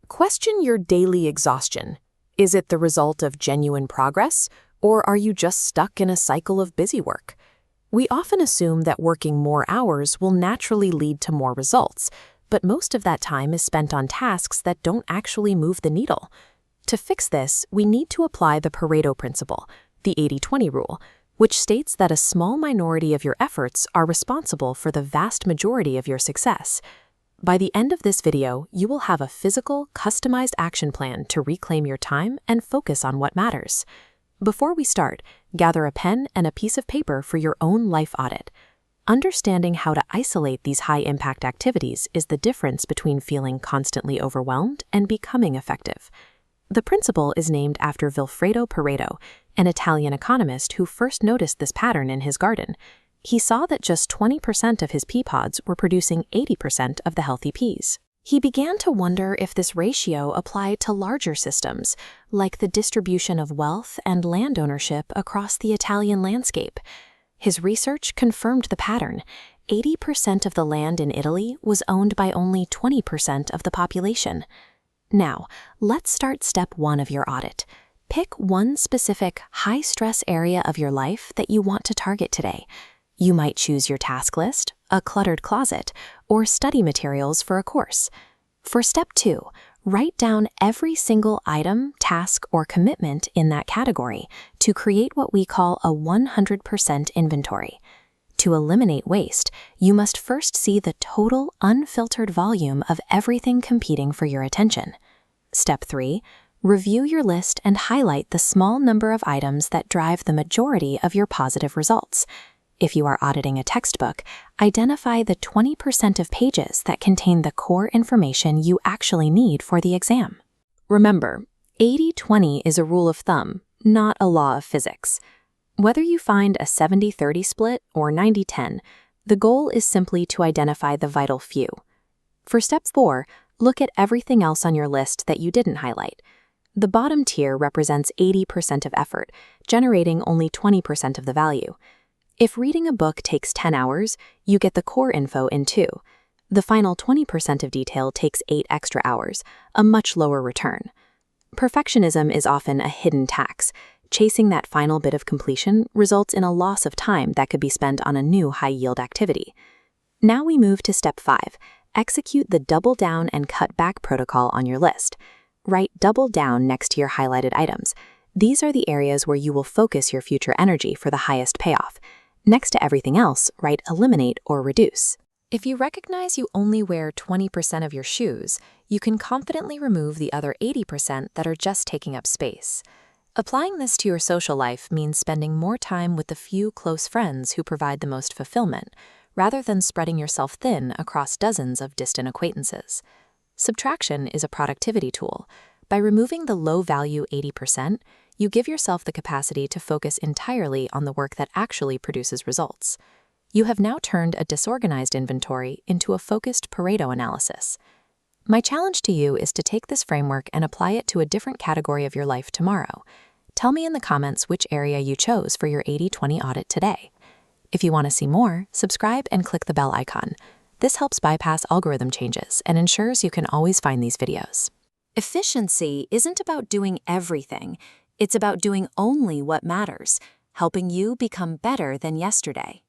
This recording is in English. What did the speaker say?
Question your daily exhaustion. Is it the result of genuine progress, or are you just stuck in a cycle of busy work? We often assume that working more hours will naturally lead to more results, but most of that time is spent on tasks that don't actually move the needle. To fix this, we need to apply the Pareto Principle, the 80-20 rule, which states that a small minority of your efforts are responsible for the vast majority of your success. By the end of this video, you will have a physical, customized action plan to reclaim your time and focus on what matters. Before we start, gather a pen and a piece of paper for your own life audit. Understanding how to isolate these high-impact activities is the difference between feeling constantly overwhelmed and becoming effective. The principle is named after Vilfredo Pareto, an Italian economist who first noticed this pattern in his garden. He saw that just 20% of his pea pods were producing 80% of the healthy peas. He began to wonder if this ratio applied to larger systems, like the distribution of wealth and land ownership across the Italian landscape. His research confirmed the pattern. 80% of the land in Italy was owned by only 20% of the population. Now, let's start step 1 of your audit. Pick one specific high-stress area of your life that you want to target today. You might choose your task list, a cluttered closet, or study materials for a course. For step 2, write down every single item, task, or commitment in that category to create what we call a 100% inventory. To eliminate waste, you must first see the total, unfiltered volume of everything competing for your attention. Step 3, review your list and highlight the small number of items that drive the majority of your positive results. If you are auditing a textbook, identify the 20% of pages that contain the core information you actually need for the exam. Remember, 80-20 is a rule of thumb, not a law of physics. Whether you find a 70-30 split or 90-10, the goal is simply to identify the vital few. For step 4, look at everything else on your list that you didn't highlight. The bottom tier represents 80% of effort, generating only 20% of the value. If reading a book takes 10 hours, you get the core info in 2. The final 20% of detail takes 8 extra hours, a much lower return. Perfectionism is often a hidden tax. Chasing that final bit of completion results in a loss of time that could be spent on a new high-yield activity. Now we move to step 5. Execute the double down and cut back protocol on your list. Write double down next to your highlighted items. These are the areas where you will focus your future energy for the highest payoff. Next to everything else, write eliminate or reduce. If you recognize you only wear 20% of your shoes, you can confidently remove the other 80% that are just taking up space. Applying this to your social life means spending more time with the few close friends who provide the most fulfillment, rather than spreading yourself thin across dozens of distant acquaintances. Subtraction is a productivity tool. By removing the low-value 80%, you give yourself the capacity to focus entirely on the work that actually produces results. You have now turned a disorganized inventory into a focused Pareto analysis. My challenge to you is to take this framework and apply it to a different category of your life tomorrow. Tell me in the comments which area you chose for your 80-20 audit today. If you want to see more, subscribe and click the bell icon. This helps bypass algorithm changes and ensures you can always find these videos. Efficiency isn't about doing everything. It's about doing only what matters, helping you become better than yesterday.